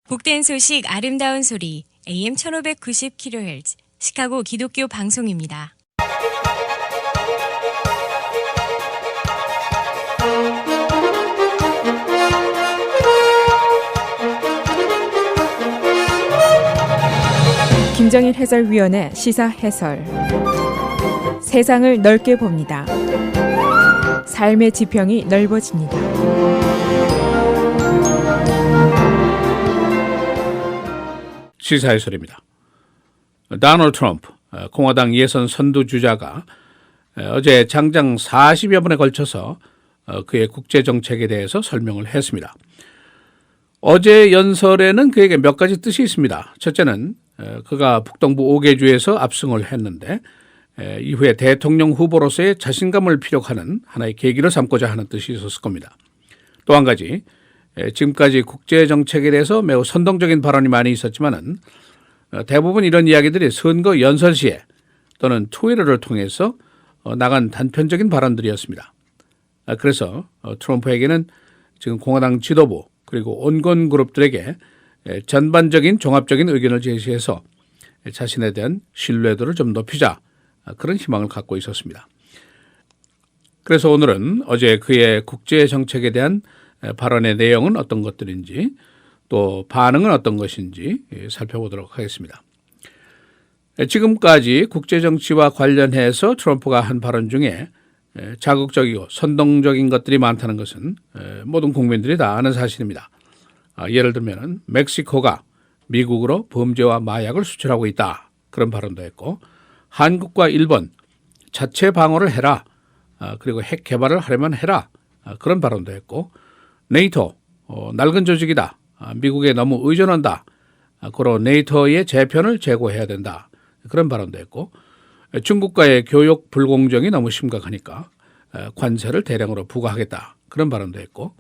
복된 소식 아름다운 소리 AM 1590kHz 시카고 기독교 방송입니다. 김정일 해설위원의 시사 해설. 세상을 넓게 봅니다. 삶의 지평이 넓어집니다. 시사 해설입니다. 도널드 트럼프 공화당 예선 선두주자가 어제 장장 40여 번에 걸쳐서 그의 국제정책에 대해서 설명을 했습니다. 어제 연설에는 그에게 몇 가지 뜻이 있습니다. 첫째는 그가 북동부 5개 주에서 압승을 했는데 이후에 대통령 후보로서의 자신감을 피력하는 하나의 계기를 삼고자 하는 뜻이 있었을 겁니다. 또 한 가지, 지금까지 국제정책에 대해서 매우 선동적인 발언이 많이 있었지만은 대부분 이런 이야기들이 선거 연설 시에 또는 트위터를 통해서 나간 단편적인 발언들이었습니다. 그래서 트럼프에게는 지금 공화당 지도부 그리고 온건 그룹들에게 전반적인 종합적인 의견을 제시해서 자신에 대한 신뢰도를 좀 높이자, 그런 희망을 갖고 있었습니다. 그래서 오늘은 어제 그의 국제정책에 대한 발언의 내용은 어떤 것들인지 또 반응은 어떤 것인지 살펴보도록 하겠습니다. 지금까지 국제정치와 관련해서 트럼프가 한 발언 중에 자극적이고 선동적인 것들이 많다는 것은 모든 국민들이 다 아는 사실입니다. 예를 들면 멕시코가 미국으로 범죄와 마약을 수출하고 있다, 그런 발언도 했고, 한국과 일본 자체 방어를 해라, 그리고 핵 개발을 하려면 해라, 그런 발언도 했고, 네이토 낡은 조직이다, 미국에 너무 의존한다, 그로 네이토의 재편을 제고해야 된다, 그런 발언도 했고, 중국과의 교역 불공정이 너무 심각하니까 관세를 대량으로 부과하겠다, 그런 발언도 했고,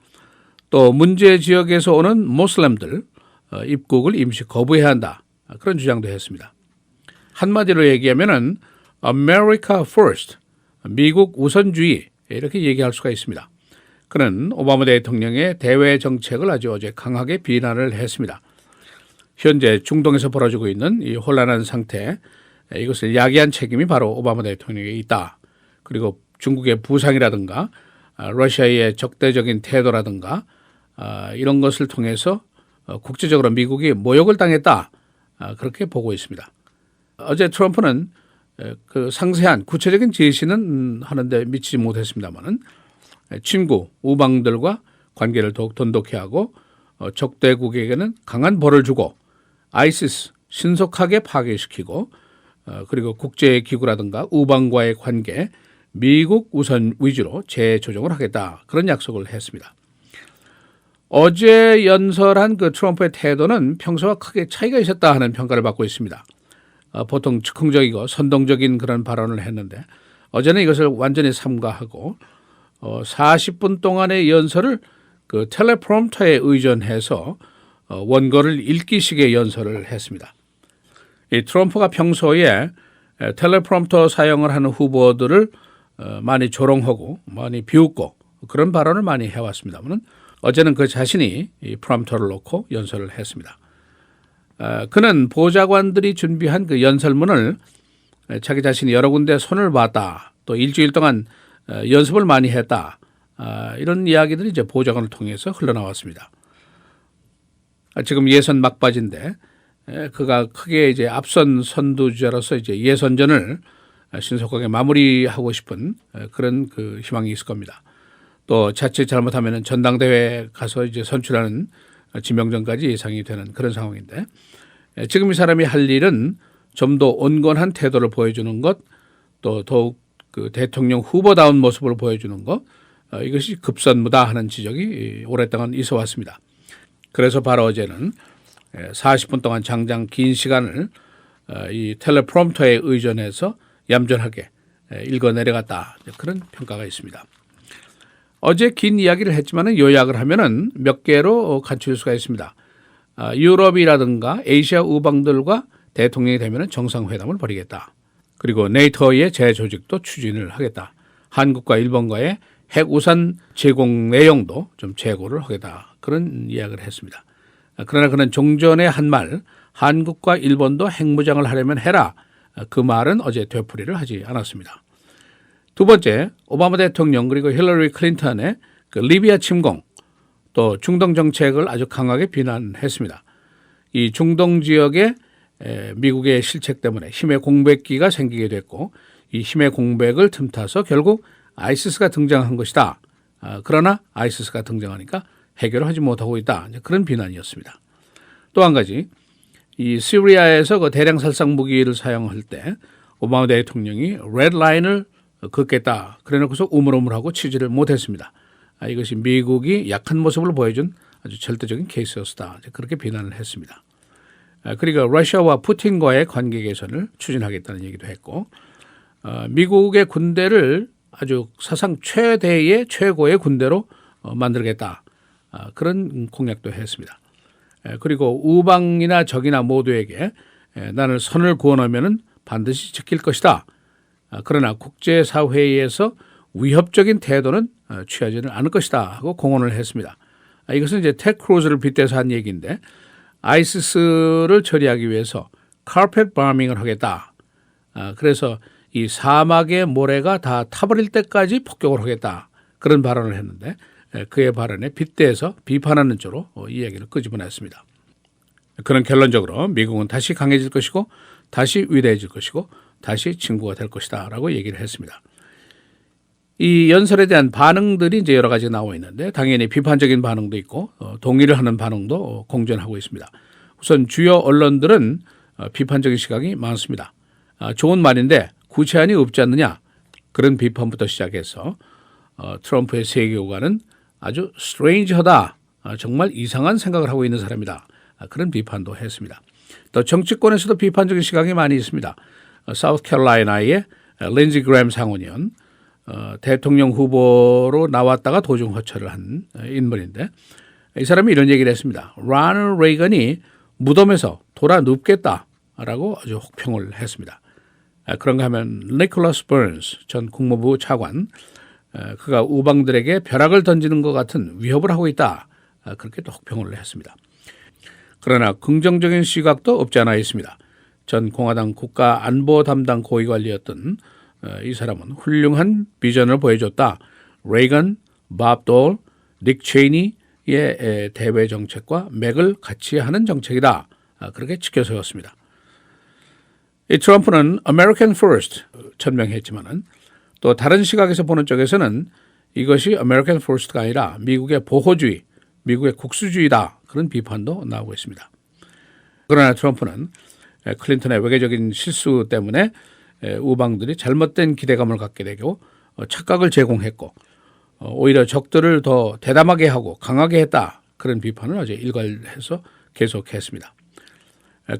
또 문제 지역에서 오는 모슬렘들 입국을 임시 거부해야 한다, 그런 주장도 했습니다. 한마디로 얘기하면은 America First, 미국 우선주의, 이렇게 얘기할 수가 있습니다. 그는 오바마 대통령의 대외 정책을 아주 어제 강하게 비난을 했습니다. 현재 중동에서 벌어지고 있는 이 혼란한 상태, 이것을 야기한 책임이 바로 오바마 대통령에 있다. 그리고 중국의 부상이라든가 러시아의 적대적인 태도라든가 이런 것을 통해서 국제적으로 미국이 모욕을 당했다, 그렇게 보고 있습니다. 어제 트럼프는 그 상세한 구체적인 제시는 하는데 미치지 못했습니다만은 친구 우방들과 관계를 더욱 돈독히 하고 적대국에게는 강한 벌을 주고 아이시스 신속하게 파괴시키고 그리고 국제기구라든가 우방과의 관계 미국 우선 위주로 재조정을 하겠다, 그런 약속을 했습니다. 어제 연설한 그 트럼프의 태도는 평소와 크게 차이가 있었다 하는 평가를 받고 있습니다. 보통 즉흥적이고 선동적인 그런 발언을 했는데 어제는 이것을 완전히 삼가하고 40분 동안의 연설을 그 텔레프롬프터에 의존해서 원고를 읽기식의 연설을 했습니다. 이 트럼프가 평소에 텔레프롬프터 사용을 하는 후보들을 많이 조롱하고 많이 비웃고 그런 발언을 많이 해왔습니다만 어제는 그 자신이 이 프롬프터를 놓고 연설을 했습니다. 그는 보좌관들이 준비한 그 연설문을 자기 자신이 여러 군데 손을 봤다, 또 일주일 동안 연습을 많이 했다, 이런 이야기들이 이제 보좌관을 통해서 흘러나왔습니다. 지금 예선 막바지인데 그가 크게 이제 앞선 선두주자로서 이제 예선전을 신속하게 마무리하고 싶은 그런 그 희망이 있을 겁니다. 또 자칫 잘못하면 전당대회에 가서 이제 선출하는 지명전까지 예상이 되는 그런 상황인데 지금 이 사람이 할 일은 좀 더 온건한 태도를 보여주는 것, 또 더욱 그 대통령 후보다운 모습을 보여주는 것, 이것이 급선무다 하는 지적이 오랫동안 있어 왔습니다. 그래서 바로 어제는 40분 동안 장장 긴 시간을 이 텔레프롬프터에 의존해서 얌전하게 읽어 내려갔다, 그런 평가가 있습니다. 어제 긴 이야기를 했지만 요약을 하면은 몇 개로 간추릴 수가 있습니다. 유럽이라든가 아시아 우방들과 대통령이 되면 정상회담을 벌이겠다. 그리고 네이토의 재조직도 추진을 하겠다. 한국과 일본과의 핵우산 제공 내용도 좀 재고를 하겠다. 그런 이야기를 했습니다. 그러나 그는 종전에 한 말, 한국과 일본도 핵무장을 하려면 해라. 그 말은 어제 되풀이를 하지 않았습니다. 두 번째, 오바마 대통령 그리고 힐러리 클린턴의 그 리비아 침공, 또 중동 정책을 아주 강하게 비난했습니다. 이 중동 지역에 미국의 실책 때문에 힘의 공백기가 생기게 됐고 이 힘의 공백을 틈타서 결국 아이시스가 등장한 것이다. 그러나 아이시스가 등장하니까 해결을 하지 못하고 있다. 그런 비난이었습니다. 또 한 가지, 이 시리아에서 그 대량 살상 무기를 사용할 때 오바마 대통령이 레드 라인을 긋겠다. 그래놓고서 우물우물하고 치지를 못했습니다. 이것이 미국이 약한 모습을 보여준 아주 절대적인 케이스였다. 그렇게 비난을 했습니다. 그리고 러시아와 푸틴과의 관계 개선을 추진하겠다는 얘기도 했고 미국의 군대를 아주 사상 최고의 군대로 만들겠다. 그런 공약도 했습니다. 그리고 우방이나 적이나 모두에게 나는 선을 그어놓으면 반드시 지킬 것이다. 그러나 국제사회에서 위협적인 태도는 취하지는 않을 것이다 하고 공언을 했습니다. 이것은 이제 텍 크루즈를 빗대서 한 얘기인데 아이시스를 처리하기 위해서 카펫 바밍을 하겠다. 그래서 이 사막의 모래가 다 타버릴 때까지 폭격을 하겠다. 그런 발언을 했는데 그의 발언에 빗대서 비판하는 쪽으로 이 얘기를 끄집어냈습니다. 그는 결론적으로 미국은 다시 강해질 것이고 다시 위대해질 것이고 다시 친구가 될 것이다 라고 얘기를 했습니다. 이 연설에 대한 반응들이 이제 여러 가지 나와 있는데 당연히 비판적인 반응도 있고 동의를 하는 반응도 공존하고 있습니다. 우선 주요 언론들은 비판적인 시각이 많습니다. 좋은 말인데 구체안이 없지 않느냐 그런 비판부터 시작해서 트럼프의 세계관은 아주 스트레인지하다. 정말 이상한 생각을 하고 있는 사람이다. 그런 비판도 했습니다. 또 정치권에서도 비판적인 시각이 많이 있습니다. 사우스캐롤라이나의 린지 그램 상원의원 대통령 후보로 나왔다가 도중 허철을 한 인물인데 이 사람이 이런 얘기를 했습니다. 라널드 레이건이 무덤에서 돌아 눕겠다라고 아주 혹평을 했습니다. 그런가 하면 니콜라스 버넌스 전 국무부 차관 그가 우방들에게 벼락을 던지는 것 같은 위협을 하고 있다. 그렇게 또 혹평을 했습니다. 그러나 긍정적인 시각도 없지 않아 있습니다. 전 공화당 국가안보 담당 고위관리였던 이 사람은 훌륭한 비전을 보여줬다. 레이건, 밥 돌, 닉 체이니의 대외 정책과 맥을 같이 하는 정책이다. 그렇게 지켜세웠습니다. 이 트럼프는 American First 천명했지만은 또 다른 시각에서 보는 쪽에서는 이것이 American First가 아니라 미국의 보호주의, 미국의 국수주의다. 그런 비판도 나오고 있습니다. 그러나 트럼프는 클린턴의 외교적인 실수 때문에 우방들이 잘못된 기대감을 갖게 되고 착각을 제공했고 오히려 적들을 더 대담하게 하고 강하게 했다. 그런 비판을 어제 일괄해서 계속했습니다.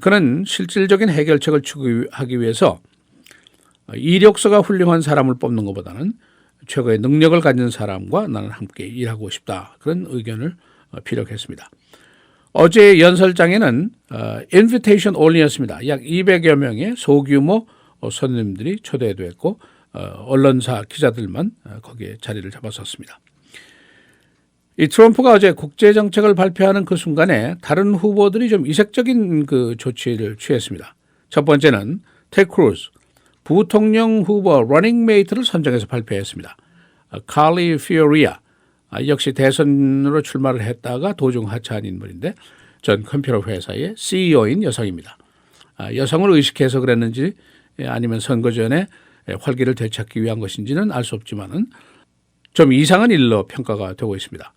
그는 실질적인 해결책을 추구하기 위해서 이력서가 훌륭한 사람을 뽑는 것보다는 최고의 능력을 가진 사람과 나는 함께 일하고 싶다. 그런 의견을 피력했습니다. 어제 연설장에는 인비테이션 only였습니다. 약 200여 명의 소규모 손님들이 초대됐고 언론사 기자들만 거기에 자리를 잡았었습니다. 이 트럼프가 어제 국제정책을 발표하는 그 순간에 다른 후보들이 좀 이색적인 그 조치를 취했습니다. 첫 번째는 텍 크루즈 부통령 후보 러닝메이트를 선정해서 발표했습니다. 칼리 피오리아 역시 대선으로 출마를 했다가 도중 하차한 인물인데 전 컴퓨터 회사의 CEO인 여성입니다. 여성을 의식해서 그랬는지 아니면 선거 전에 활기를 되찾기 위한 것인지는 알 수 없지만은 좀 이상한 일로 평가가 되고 있습니다.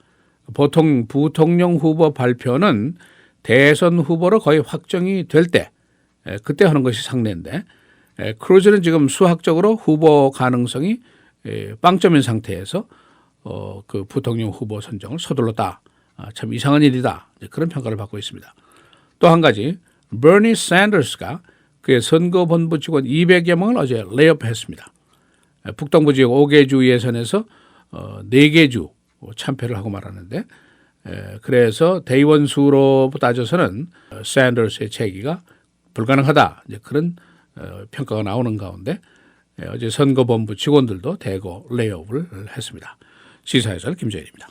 보통 부통령 후보 발표는 대선 후보로 거의 확정이 될 때 그때 하는 것이 상례인데 크루즈는 지금 수학적으로 후보 가능성이 빵점인 상태에서 그 부통령 후보 선정을 서둘렀다. 참 이상한 일이다. 그런 평가를 받고 있습니다. 또 한 가지 버니 샌더스가 그의 선거본부 직원 200여 명을 어제 레이업했습니다. 북동부 지역 5개 주 예선에서 4개 주 참패를 하고 말았는데 그래서 대의원 수로 따져서는 샌더스의 재기가 불가능하다. 이제 그런 평가가 나오는 가운데 어제 선거본부 직원들도 대거 레이업을 했습니다. 시사해설 김재일입니다.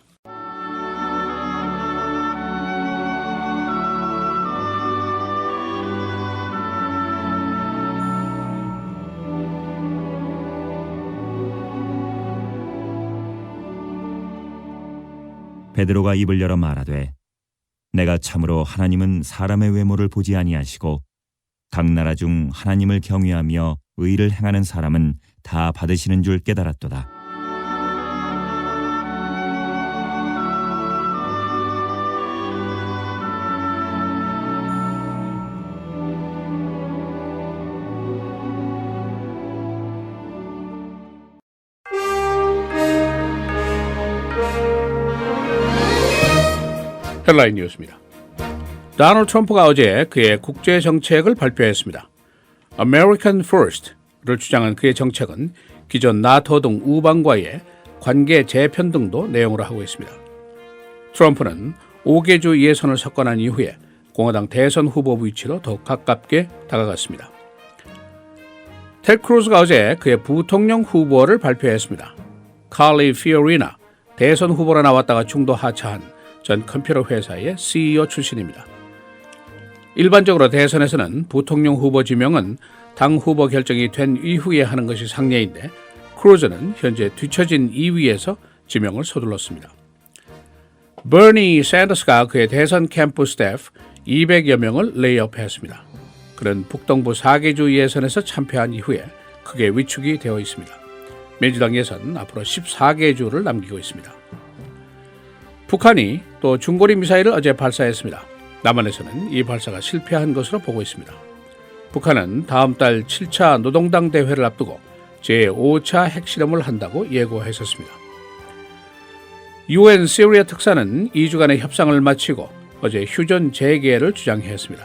베드로가 입을 열어 말하되 내가 참으로 하나님은 사람의 외모를 보지 아니하시고 각 나라 중 하나님을 경외하며 의를 행하는 사람은 다 받으시는 줄 깨달았도다. 헬라인 뉴스입니다. 도널드 트럼프가 어제 그의 국제 정책을 발표했습니다. American First를 주장한 그의 정책은 기존 나토 등 우방과의 관계 재편 등도 내용으로 하고 있습니다. 트럼프는 5개주 예선을 석권한 이후에 공화당 대선 후보 위치로 더욱 가깝게 다가갔습니다. 테드 크루즈가 어제 그의 부통령 후보를 발표했습니다. 칼리 피오리나 대선 후보로 나왔다가 중도 하차한 전 컴퓨터 회사의 CEO 출신입니다. 일반적으로 대선에서는 부통령 후보 지명은 당 후보 결정이 된 이후에 하는 것이 상례인데 크루즈는 현재 뒤처진 2위에서 지명을 서둘렀습니다. 버니 샌더스가 그의 대선 캠프 스태프 200여 명을 레이업했습니다. 그는 북동부 4개주 예선에서 참패한 이후에 크게 위축이 되어 있습니다. 민주당 예선 앞으로 14개주를 남기고 있습니다. 북한이 또 중거리 미사일을 어제 발사했습니다. 남한에서는 이 발사가 실패한 것으로 보고 있습니다. 북한은 다음 달 7차 노동당 대회를 앞두고 제5차 핵실험을 한다고 예고했었습니다. UN 시리아 특사는 2주간의 협상을 마치고 어제 휴전 재개를 주장했습니다.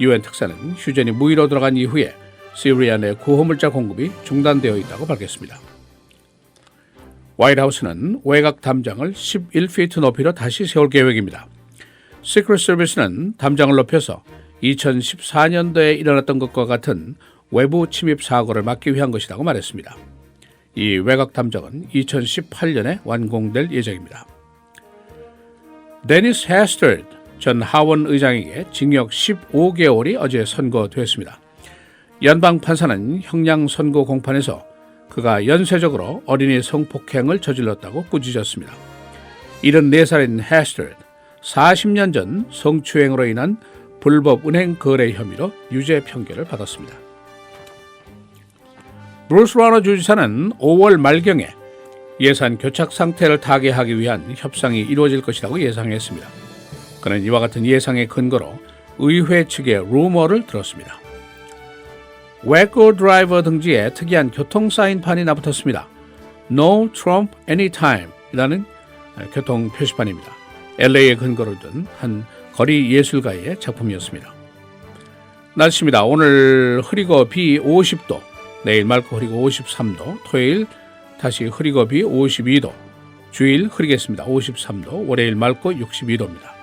UN 특사는 휴전이 무의로 들어간 이후에 시리아 내 구호물자 공급이 중단되어 있다고 밝혔습니다. 화이트하우스는 외곽 담장을 11피트 높이로 다시 세울 계획입니다. 시크릿 서비스는 담장을 높여서 2014년도에 일어났던 것과 같은 외부 침입 사고를 막기 위한 것이라고 말했습니다. 이 외곽 담장은 2018년에 완공될 예정입니다. 데니스 헤스터드 전 하원 의장에게 징역 15개월이 어제 선고됐습니다. 연방 판사는 형량 선고 공판에서 그가 연쇄적으로 어린이 성폭행을 저질렀다고 꾸짖었습니다. 74살인 헤스터드 40년 전 성추행으로 인한 불법 은행 거래 혐의로 유죄 판결을 받았습니다. 브루스 라너 주지사는 5월 말경에 예산 교착 상태를 타개하기 위한 협상이 이루어질 것이라고 예상했습니다. 그는 이와 같은 예상의 근거로 의회 측의 루머를 들었습니다. 웨고 드라이버 등지에 특이한 교통 사인판이 나붙었습니다. No Trump Anytime 이라는 교통 표시판입니다. LA에 근거를 둔 한 거리 예술가의 작품이었습니다. 날씨입니다. 오늘 흐리고 비 50도, 내일 맑고 흐리고 53도, 토요일 다시 흐리고 비 52도, 주일 흐리겠습니다. 53도, 월요일 맑고 62도입니다.